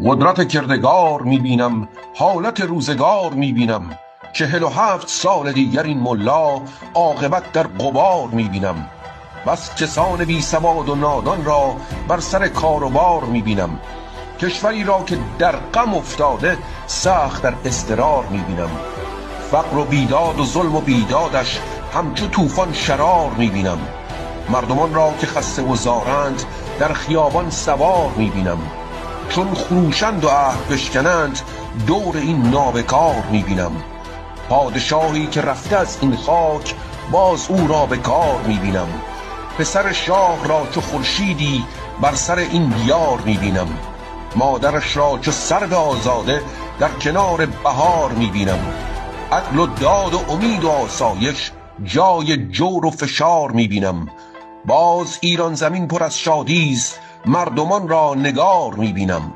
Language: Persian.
قدرت کردگار میبینم، حالت روزگار میبینم. 47 سال دیگر این ملا عاقبت در غبار میبینم. بس کسان بی سواد و نادان را بر سر کار و بار میبینم. کشوری را که در غم افتاده سخت در اضطرار میبینم. فقر و بیداد و ظلم و بیدادش همچو طوفان شرار میبینم. مردمان را که خسته و زارند در خیابان سوار میبینم. چون خروشند و عهد بشکنند دور این نابکار میبینم. پادشاهی که رفته از این خاک باز او را به کار میبینم. پسر شاه را چو خورشیدی بر سر این دیار میبینم. مادرش را چو سرو آزاده در کنار بهار میبینم. عدل و داد و امید و آسایش جای جور و فشار میبینم. باز ایران زمین پر از شادی است، مردمان را نگار میبینم.